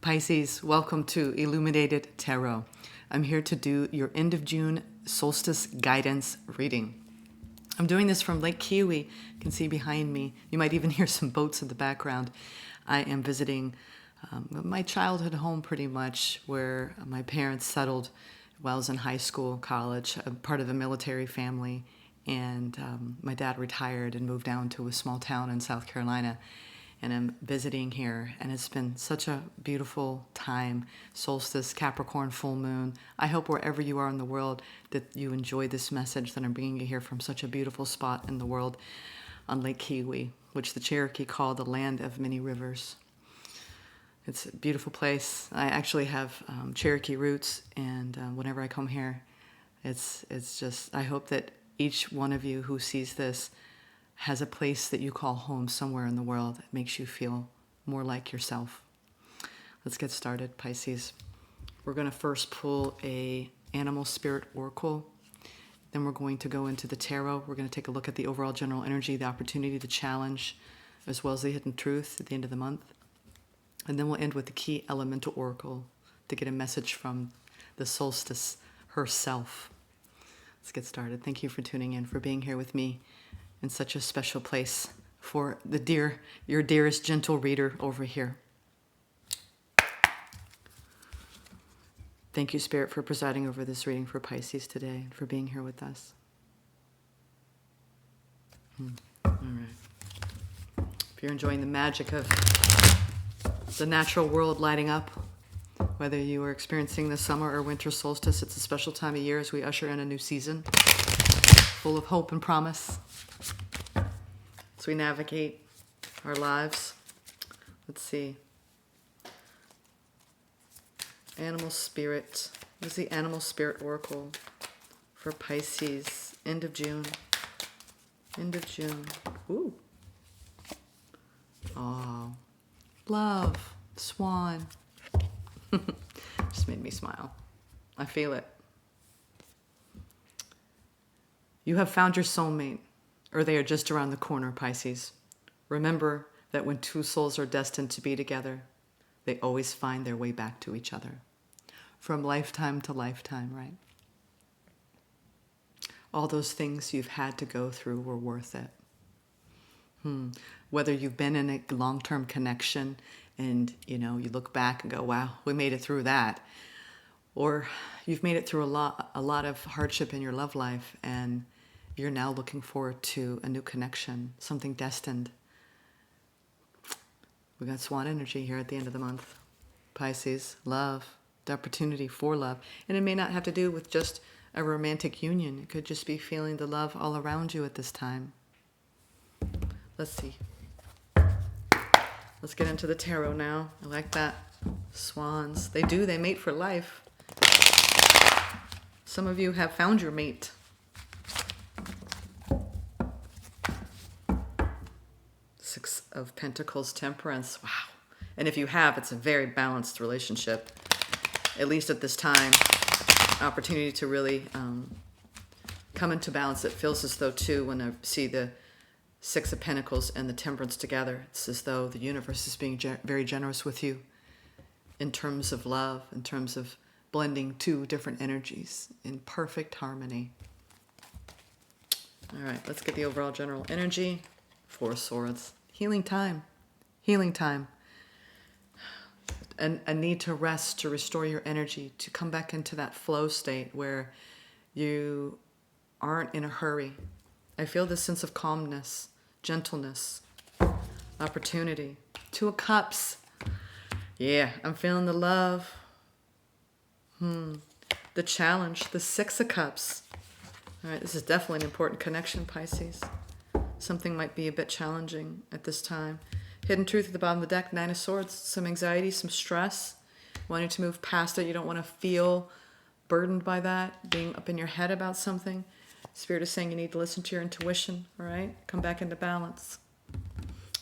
Pisces, welcome to Illuminated Tarot. I'm here to do your end of June solstice guidance reading. I'm doing this from Lake Kiwi. You can see behind me. You might even hear some boats in the background. I am visiting my childhood home pretty much, where my parents settled while I was in high school, college. I'm part of a military family, and my dad retired and moved down to a small town in South Carolina. And I'm visiting here, and it's been such a beautiful time. Solstice, Capricorn, full moon. I hope wherever you are in the world that you enjoy this message that I'm bringing you here from such a beautiful spot in the world on Lake Kiwi, which the Cherokee call the land of many rivers. It's a beautiful place. I actually have Cherokee roots, and whenever I come here, it's just, I hope that each one of you who sees this has a place that you call home somewhere in the world that makes you feel more like yourself. Let's get started, Pisces. We're going to first pull a animal spirit oracle. Then we're going to go into the tarot. We're going to take a look at the overall general energy, the opportunity, the challenge, as well as the hidden truth at the end of the month. And then we'll end with the key elemental oracle to get a message from the solstice herself. Let's get started. Thank you for tuning in, for being here with me in such a special place, for your dearest gentle reader over here. Thank you, Spirit, for presiding over this reading for Pisces today and for being here with us. All right. If you're enjoying the magic of the natural world lighting up, whether you are experiencing the summer or winter solstice, it's a special time of year as we usher in a new season full of hope and promise. As we navigate our lives, let's see. Animal spirit. What is the animal spirit oracle for Pisces? End of June. End of June. Ooh. Oh. Love. Swan. Just made me smile. I feel it. You have found your soulmate, or they are just around the corner, Pisces. Remember that when two souls are destined to be together, they always find their way back to each other. From lifetime to lifetime, right? All those things you've had to go through were worth it. Whether you've been in a long-term connection and, you look back and go, wow, we made it through that. Or you've made it through a lot of hardship in your love life, and you're now looking forward to a new connection, something destined. We got swan energy here at the end of the month. Pisces, love, the opportunity for love. And it may not have to do with just a romantic union. It could just be feeling the love all around you at this time. Let's see. Let's get into the tarot now. I like that. Swans. They mate for life. Some of you have found your mate. Six of Pentacles, Temperance. Wow. And if you have, it's a very balanced relationship. At least at this time. Opportunity to really come into balance. It feels as though, too, when I see the Six of Pentacles and the Temperance together, it's as though the universe is being very generous with you in terms of love, in terms of blending two different energies in perfect harmony. All right, let's get the overall general energy. Four of Swords. Healing time. Healing time. And a need to rest, to restore your energy, to come back into that flow state where you aren't in a hurry. I feel this sense of calmness, gentleness, opportunity. Two of Cups. Yeah, I'm feeling the love. The challenge, the Six of Cups. All right, this is definitely an important connection, Pisces. Something might be a bit challenging at this time. Hidden truth at the bottom of the deck, Nine of Swords. Some anxiety, some stress. Wanting to move past it. You don't want to feel burdened by that. Being up in your head about something. Spirit is saying you need to listen to your intuition. All right? Come back into balance.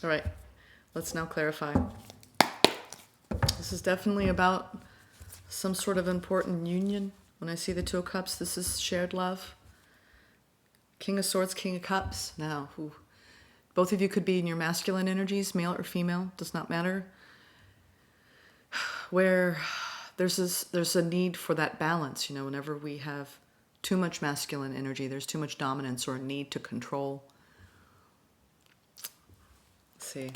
All right. Let's now clarify. This is definitely about some sort of important union. When I see the Two of Cups, this is shared love. King of Swords, King of Cups. Now, both of you could be in your masculine energies, male or female, does not matter. where there's a need for that balance. You know, whenever we have too much masculine energy, there's too much dominance or a need to control. Let's see.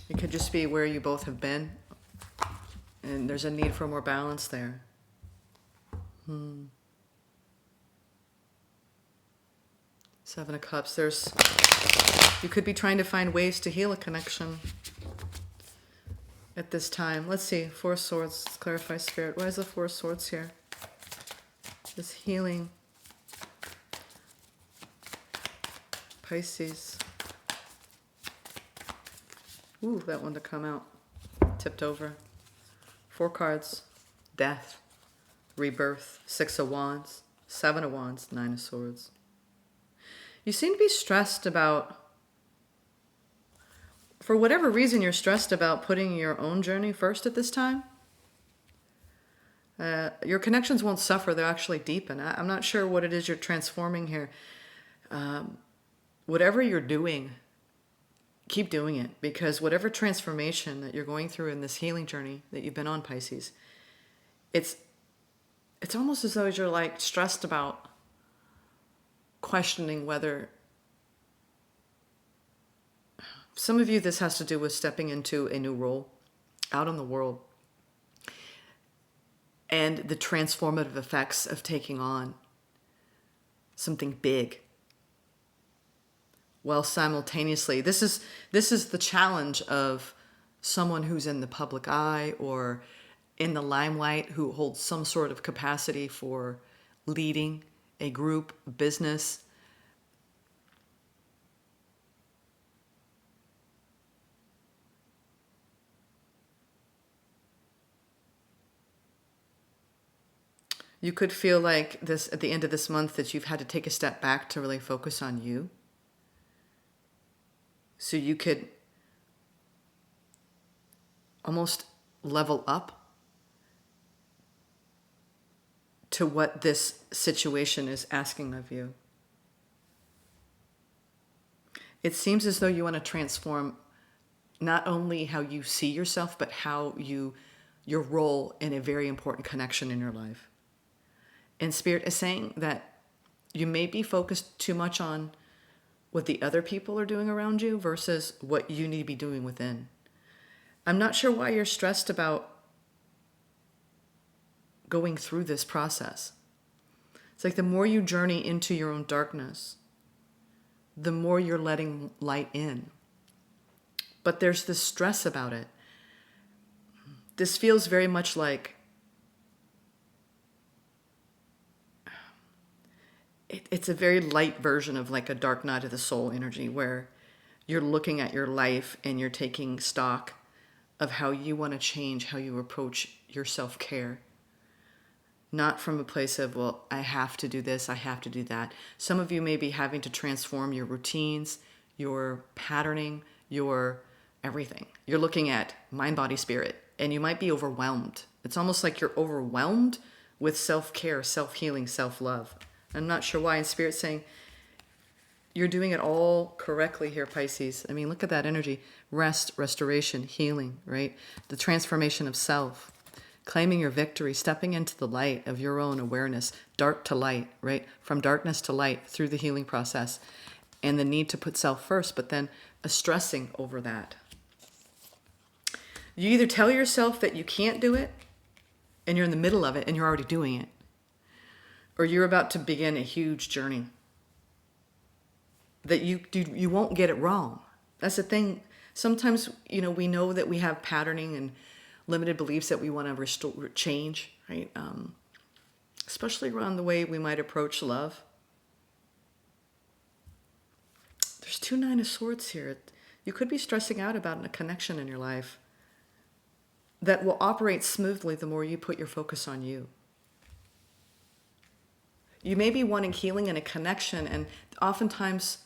It could just be where you both have been, and there's a need for more balance there. Seven of Cups. You could be trying to find ways to heal a connection at this time. Let's see. Four of Swords. Let's clarify, Spirit. Why is the Four of Swords here? This healing. Pisces. Ooh, that one to come out. Tipped over. Four cards. Death. Rebirth. Six of Wands. Seven of Wands. Nine of Swords. You seem to be stressed about, for whatever reason, you're stressed about putting your own journey first at this time. Your connections won't suffer. They'll actually deepen. I'm not sure what it is you're transforming here. Whatever you're doing, keep doing it, because whatever transformation that you're going through in this healing journey that you've been on, Pisces, it's almost as though you're like stressed about questioning whether, some of you, this has to do with stepping into a new role out in the world and the transformative effects of taking on something big. While simultaneously, this is the challenge of someone who's in the public eye or in the limelight, who holds some sort of capacity for leading a group, business. You could feel like this at the end of this month, that you've had to take a step back to really focus on you. So you could almost level up to what this situation is asking of you. It seems as though you want to transform not only how you see yourself, but how your role in a very important connection in your life. And Spirit is saying that you may be focused too much on what the other people are doing around you versus what you need to be doing within. I'm not sure why you're stressed about going through this process. It's like the more you journey into your own darkness, the more you're letting light in. But there's this stress about it. This feels very much like it's a very light version of like a dark night of the soul energy, where you're looking at your life and you're taking stock of how you want to change, how you approach your self-care. Not from a place of, well, I have to do this, I have to do that. Some of you may be having to transform your routines, your patterning, your everything. You're looking at mind, body, spirit, and you might be overwhelmed. It's almost like you're overwhelmed with self-care, self-healing, self-love. I'm not sure why. And Spirit's saying you're doing it all correctly here, Pisces. I mean, look at that energy. Rest, restoration, healing, right? The transformation of self. Claiming your victory, stepping into the light of your own awareness, dark to light, right? From darkness to light through the healing process. And the need to put self first, but then a stressing over that. You either tell yourself that you can't do it, and you're in the middle of it, and you're already doing it. Or you're about to begin a huge journey that you won't get it wrong. That's the thing. Sometimes, we know that we have patterning and limited beliefs that we want to restore, change, right? Especially around the way we might approach love. There's 2 Nine of Swords here. You could be stressing out about a connection in your life that will operate smoothly the more you put your focus on you. You may be wanting healing and a connection, and oftentimes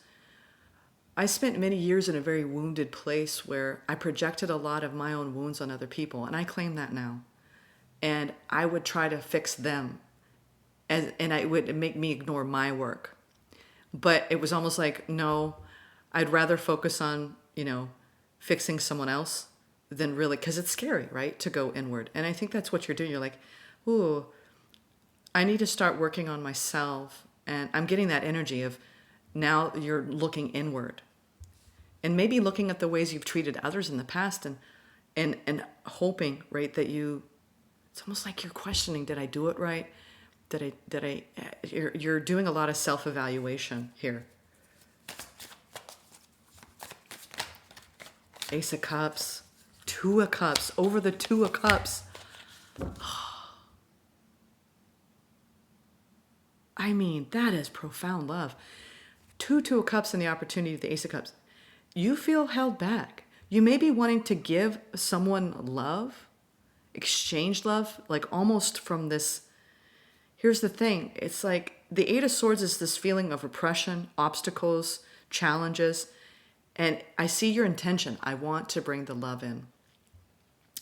I spent many years in a very wounded place where I projected a lot of my own wounds on other people, and I claim that now. And I would try to fix them, and it would make me ignore my work. But it was almost like, no, I'd rather focus on, fixing someone else than really, because it's scary, right? To go inward. And I think that's what you're doing. You're like, ooh, I need to start working on myself. And I'm getting that energy of now you're looking inward and maybe looking at the ways you've treated others in the past and hoping, right, that it's almost like you're questioning, did I do it right? You're doing a lot of self-evaluation here. Ace of Cups, Two of Cups, over the Two of Cups. I mean, that is profound love. Two of Cups and the opportunity of the Ace of Cups. You feel held back. You may be wanting to give someone love, exchange love, like almost from this. Here's the thing. It's like the Eight of Swords is this feeling of oppression, obstacles, challenges. And I see your intention. I want to bring the love in,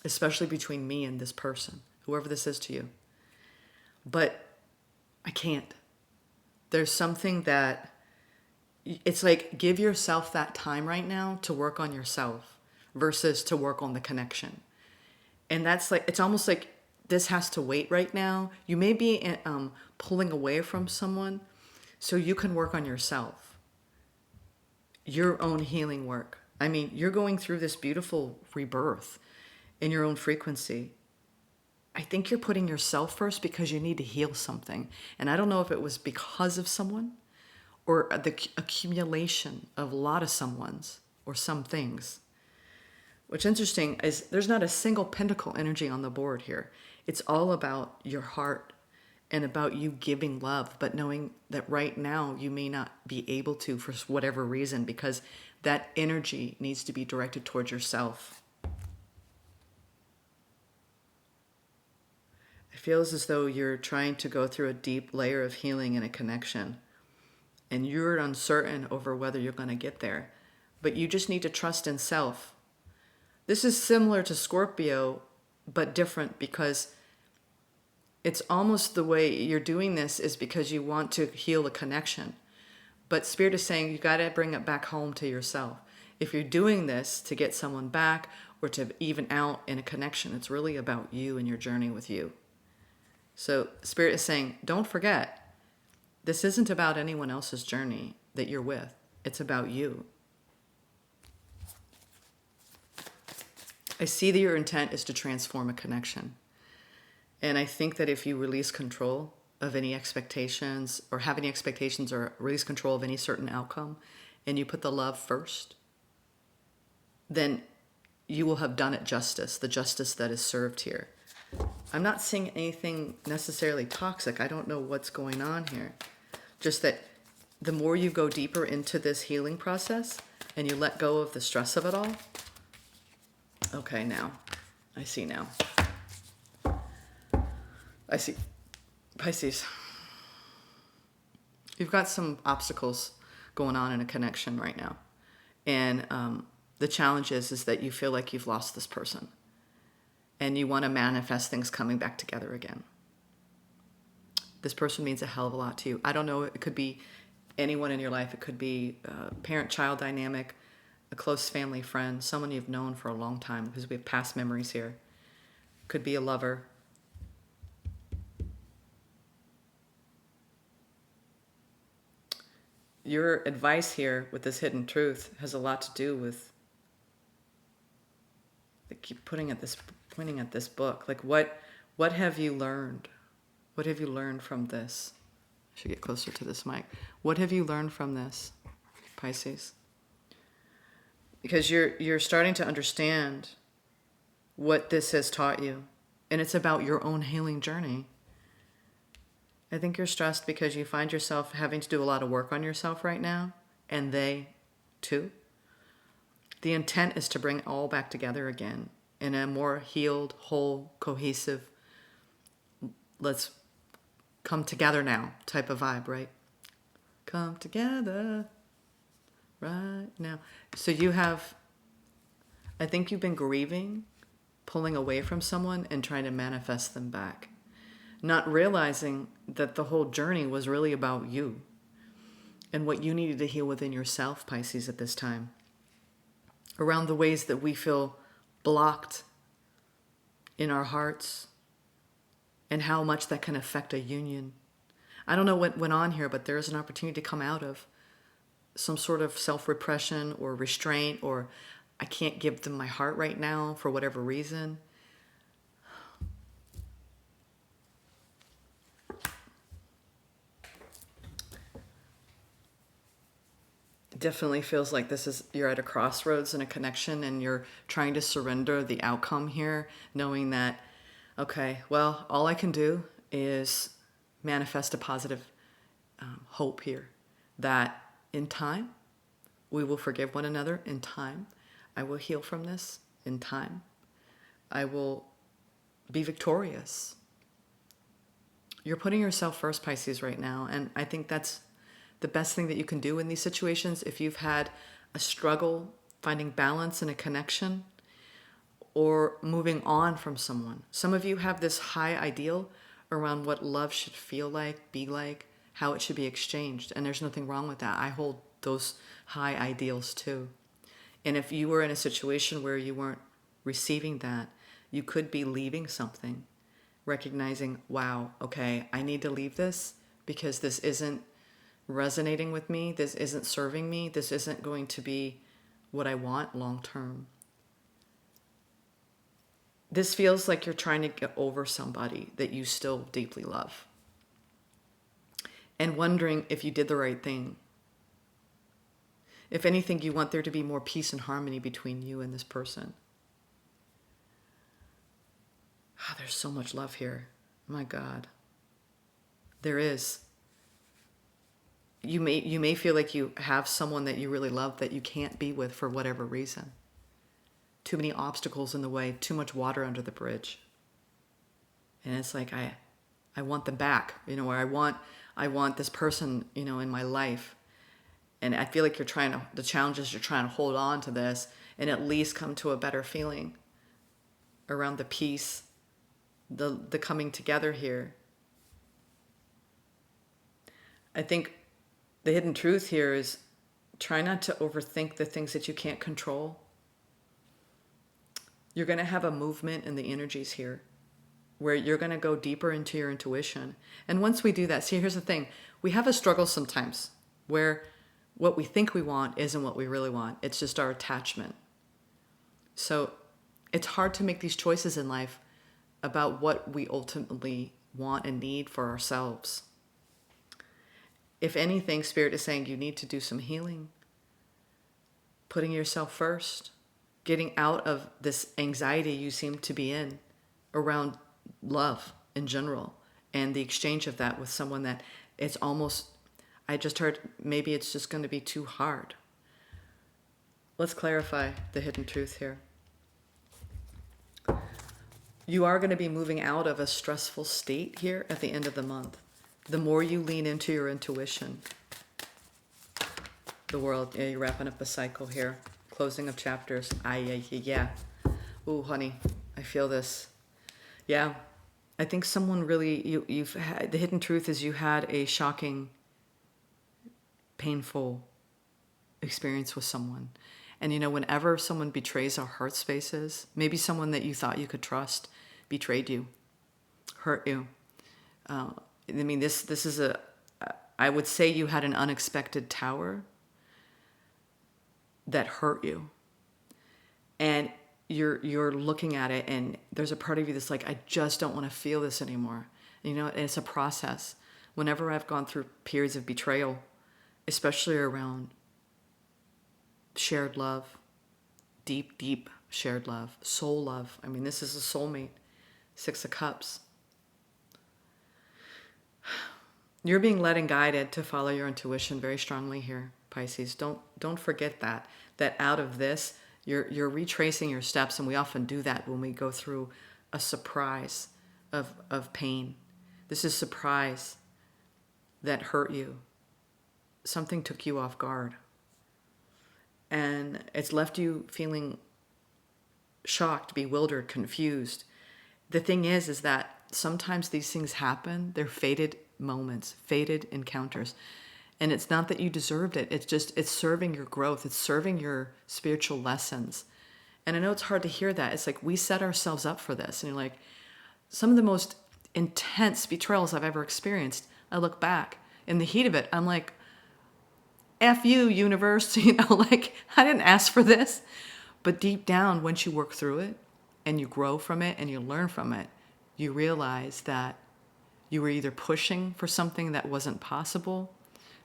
especially between me and this person, whoever this is to you. But I can't. There's something that, it's like, give yourself that time right now to work on yourself versus to work on the connection. And that's like, it's almost like this has to wait right now. You may be pulling away from someone so you can work on yourself, your own healing work. I mean, you're going through this beautiful rebirth in your own frequency. I think you're putting yourself first because you need to heal something. And I don't know if it was because of someone or the accumulation of a lot of someone's or some things. What's interesting is there's not a single pentacle energy on the board here. It's all about your heart and about you giving love, but knowing that right now you may not be able to for whatever reason, because that energy needs to be directed towards yourself. It feels as though you're trying to go through a deep layer of healing and a connection, and you're uncertain over whether you're going to get there, but you just need to trust in self. This is similar to Scorpio, but different, because it's almost the way you're doing this is because you want to heal a connection. But Spirit is saying you got to bring it back home to yourself. If you're doing this to get someone back or to even out in a connection, it's really about you and your journey with you. So Spirit is saying, don't forget, this isn't about anyone else's journey that you're with. It's about you. I see that your intent is to transform a connection. And I think that if you release control of any expectations or have any expectations or release control of any certain outcome and you put the love first, then you will have done it justice, the justice that is served here. I'm not seeing anything necessarily toxic. I don't know what's going on here. Just that the more you go deeper into this healing process and you let go of the stress of it all. Okay, now. I see now. I see. Pisces. You've got some obstacles going on in a connection right now. And the challenge is that you feel like you've lost this person. And you want to manifest things coming back together again. This person means a hell of a lot to you. I don't know. It could be anyone in your life. It could be a parent-child dynamic, a close family friend, someone you've known for a long time, because we have past memories here. Could be a lover. Your advice here with this hidden truth has a lot to do with, I keep pointing at this book. Like, what have you learned? What have you learned from this? I should get closer to this mic. What have you learned from this, Pisces? Because you're starting to understand what this has taught you. And it's about your own healing journey. I think you're stressed because you find yourself having to do a lot of work on yourself right now. And they, too. The intent is to bring it all back together again in a more healed, whole, cohesive, let's come together now type of vibe, right? Come together right now. So you have, I think you've been grieving, pulling away from someone and trying to manifest them back. Not realizing that the whole journey was really about you and what you needed to heal within yourself, Pisces, at this time. Around the ways that we feel blocked in our hearts, and how much that can affect a union. I don't know what went on here, but there is an opportunity to come out of some sort of self-repression or restraint, or I can't give them my heart right now for whatever reason. It definitely feels like you're at a crossroads in a connection, and you're trying to surrender the outcome here, knowing that, okay, well, all I can do is manifest a positive hope here, that in time we will forgive one another. In time I will heal from this. In time I will be victorious. You're putting yourself first, Pisces, right now, and I think that's the best thing that you can do in these situations. If you've had a struggle finding balance in a connection or moving on from someone, some of you have this high ideal around what love should feel like, be like, how it should be exchanged, and there's nothing wrong with that. I hold those high ideals too. And if you were in a situation where you weren't receiving that, you could be leaving something, recognizing, wow, okay, I need to leave this because this isn't resonating with me, this isn't serving me, this isn't going to be what I want long term. This feels like you're trying to get over somebody that you still deeply love, and wondering if you did the right thing. If anything, you want there to be more peace and harmony between you and this person. Ah, there's so much love here. My God. There is. You may feel like you have someone that you really love that you can't be with for whatever reason. Too many obstacles in the way, too much water under the bridge. And it's like, I want them back, or I want this person, in my life. And I feel like the challenge is you're trying to hold on to this and at least come to a better feeling around the peace, the coming together here. I think the hidden truth here is try not to overthink the things that you can't control. You're going to have a movement in the energies here where you're going to go deeper into your intuition. And once we do that, see, here's the thing. We have a struggle sometimes where what we think we want isn't what we really want. It's just our attachment. So it's hard to make these choices in life about what we ultimately want and need for ourselves. If anything, Spirit is saying you need to do some healing, putting yourself first, getting out of this anxiety you seem to be in around love in general, and the exchange of that with someone that it's almost, I just heard, maybe it's just going to be too hard. Let's clarify the hidden truth here. You are going to be moving out of a stressful state here at the end of the month. The more you lean into your intuition, the world, yeah, you're wrapping up a cycle here. Closing of chapters. Yeah. Ooh, honey, I feel this. Yeah, I think someone really, you've had, the hidden truth is you had a shocking, painful experience with someone. And whenever someone betrays our heart spaces, maybe someone that you thought you could trust betrayed you, hurt you. This is I would say you had an unexpected tower that hurt you. And you're looking at it, and there's a part of you that's like, I just don't want to feel this anymore. And it's a process. Whenever I've gone through periods of betrayal, especially around shared love, deep, deep shared love, soul love. This is a soulmate. 6 of Cups. You're being led and guided to follow your intuition very strongly here, Pisces. Don't forget that out of this, you're retracing your steps, and we often do that when we go through a surprise of pain. This is surprise that hurt you. Something took you off guard. And it's left you feeling shocked, bewildered, confused. The thing is that sometimes these things happen. They're fated moments, fated encounters. And it's not that you deserved it. It's serving your growth. It's serving your spiritual lessons. And I know it's hard to hear that. It's like we set ourselves up for this. And you're like, some of the most intense betrayals I've ever experienced, I look back in the heat of it, I'm like, F you, universe, like I didn't ask for this. But deep down, once you work through it and you grow from it and you learn from it, you realize that you were either pushing for something that wasn't possible,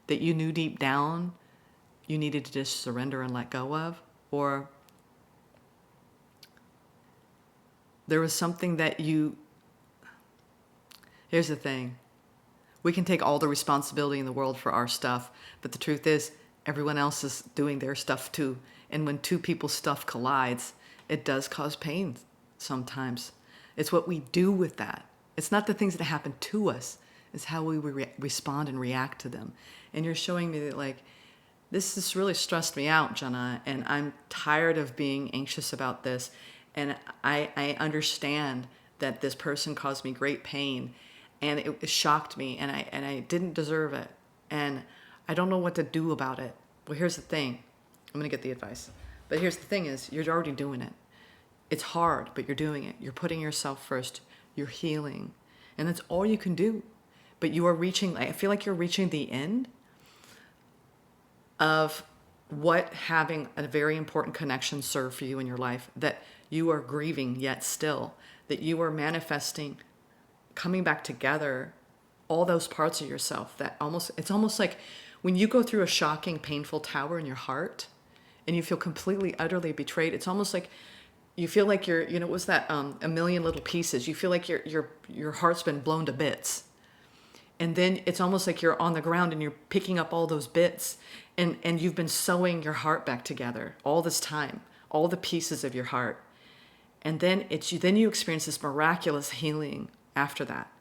that you knew deep down you needed to just surrender and let go of, or there was something that here's the thing. We can take all the responsibility in the world for our stuff, but the truth is everyone else is doing their stuff too. And when two people's stuff collides, it does cause pain sometimes. It's what we do with that. It's not the things that happen to us. It's how we respond and react to them. And you're showing me that, like, this has really stressed me out, Jenna, and I'm tired of being anxious about this. And I understand that this person caused me great pain, and it shocked me, and I didn't deserve it. And I don't know what to do about it. Well, here's the thing. I'm going to get the advice. But here's the thing is, you're already doing it. It's hard, but you're doing it. You're putting yourself first. You're healing. And that's all you can do. But you are reaching, I feel like you're reaching the end of what having a very important connection served for you in your life, that you are grieving yet still, that you are manifesting, coming back together, all those parts of yourself that it's almost like when you go through a shocking, painful tower in your heart and you feel completely, utterly betrayed, it's almost like you feel like you're, what's that, a million little pieces. You feel like your heart's been blown to bits. And then it's almost like you're on the ground and you're picking up all those bits and you've been sewing your heart back together all this time, all the pieces of your heart. And then you experience this miraculous healing after that.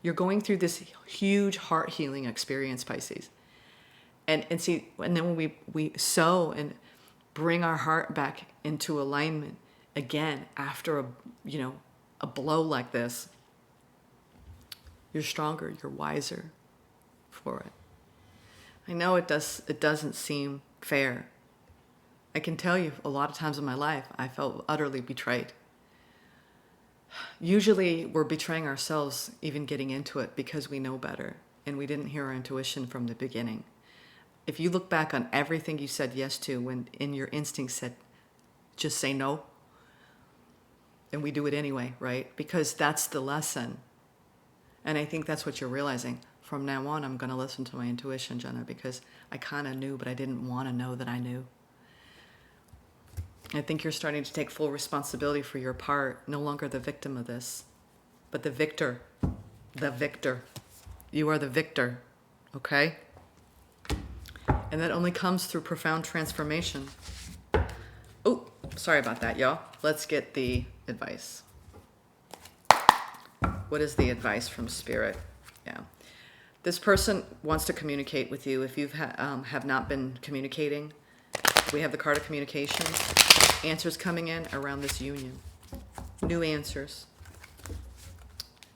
You're going through this huge heart healing experience, Pisces. And then when we sew and bring our heart back into alignment again after a blow like this, you're stronger, you're wiser for it. I know it doesn't seem fair. I can tell you a lot of times in my life, I felt utterly betrayed. Usually we're betraying ourselves even getting into it because we know better and we didn't hear our intuition from the beginning. If you look back on everything you said yes to when in your instinct said, just say no, and we do it anyway, right? Because that's the lesson. And I think that's what you're realizing. From now on, I'm going to listen to my intuition, Jenna, because I kind of knew, but I didn't want to know that I knew. I think you're starting to take full responsibility for your part, no longer the victim of this, but the victor. The victor. You are the victor, okay? And that only comes through profound transformation. Oh, sorry about that, y'all. Let's get the advice. What is the advice from Spirit? Yeah. This person wants to communicate with you. If you have not been communicating, we have the card of communication. Answers coming in around this union. New answers.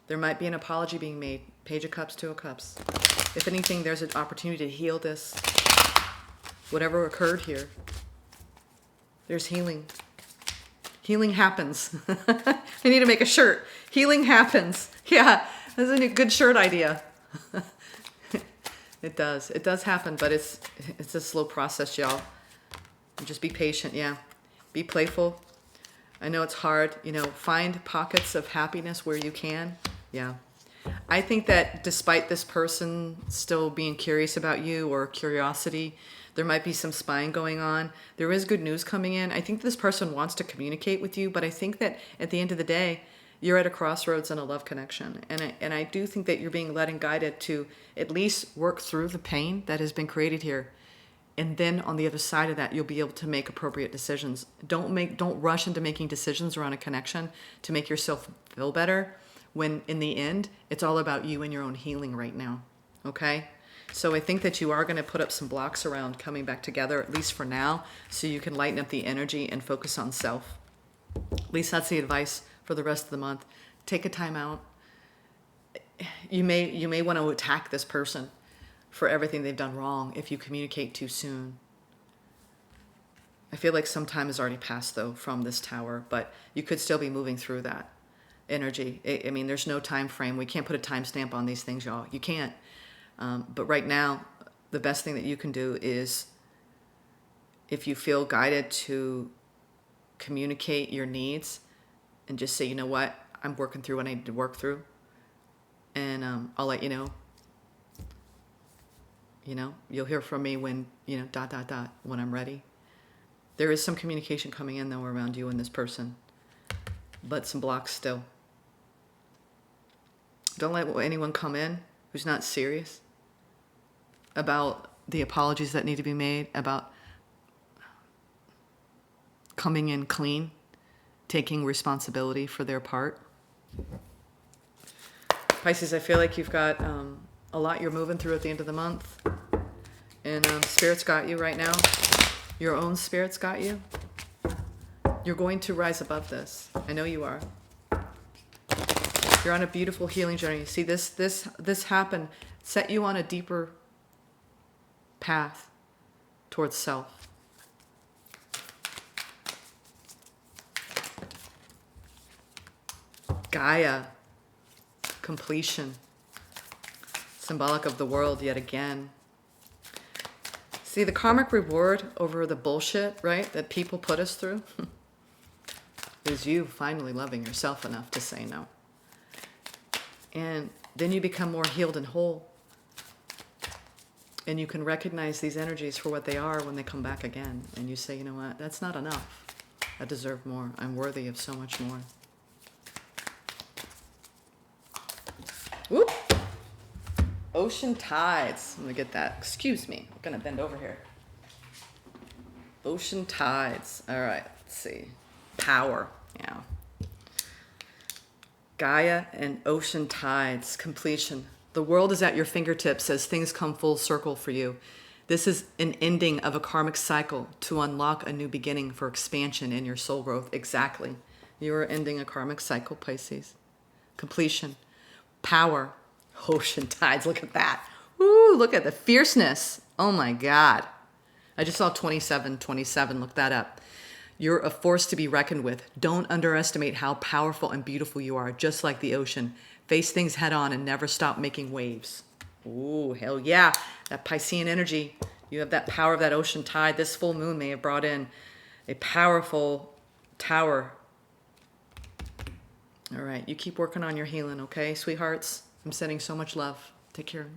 There might be an apology being made. Page of Cups, Two of Cups. If anything, there's an opportunity to heal this. Whatever occurred here. There's healing. Healing happens. I need to make a shirt. Healing happens. Yeah, that's a good shirt idea. It does. It does happen, but it's a slow process, y'all. Just be patient, yeah. Be playful. I know it's hard. Find pockets of happiness where you can. Yeah. I think that despite this person still being curious about you or curiosity, there might be some spying going on. There is good news coming in. I think this person wants to communicate with you, but I think that at the end of the day, you're at a crossroads in a love connection. And I do think that you're being led and guided to at least work through the pain that has been created here. And then on the other side of that, you'll be able to make appropriate decisions. Don't rush into making decisions around a connection to make yourself feel better, when in the end, it's all about you and your own healing right now. Okay? So I think that you are going to put up some blocks around coming back together, at least for now, so you can lighten up the energy and focus on self. At least that's the advice for the rest of the month. Take a time out. You may want to attack this person for everything they've done wrong if you communicate too soon. I feel like some time has already passed, though, from this tower, but you could still be moving through that energy. I mean, there's no time frame. We can't put a timestamp on these things, y'all. You can't. But right now, the best thing that you can do is, if you feel guided to communicate your needs and just say, you know what, I'm working through what I need to work through, and I'll let you know. You know, you'll hear from me when, you know, ... when I'm ready. There is some communication coming in, though, around you and this person, but some blocks still. Don't let anyone come in who's not serious about the apologies that need to be made, about coming in clean, taking responsibility for their part. Pisces, I feel like you've got a lot you're moving through at the end of the month. And Spirit's got you right now. Your own Spirit's got you. You're going to rise above this. I know you are. You're on a beautiful healing journey. See, this happened, set you on a deeper path towards self. Gaia, completion, symbolic of the world yet again. See, the karmic reward over the bullshit, right, that people put us through is you finally loving yourself enough to say no. And then you become more healed and whole. And you can recognize these energies for what they are when they come back again. And you say, you know what, that's not enough. I deserve more. I'm worthy of so much more. Whoop! Ocean tides. Let me get that. Excuse me. I'm going to bend over here. Ocean tides. All right. Let's see. Power. Yeah. Gaia and ocean tides. Completion. The world is at your fingertips as things come full circle for you. This is an ending of a karmic cycle to unlock a new beginning for expansion in your soul growth. Exactly. You are ending a karmic cycle, Pisces. Completion. Power. Ocean tides. Look at that. Woo, look at the fierceness. Oh my God. I just saw 2727. Look that up. You're a force to be reckoned with. Don't underestimate how powerful and beautiful you are, just like the ocean. Face things head on and never stop making waves. Ooh, hell yeah. That Piscean energy. You have that power of that ocean tide. This full moon may have brought in a powerful tower. All right. You keep working on your healing, okay, sweethearts? I'm sending so much love. Take care.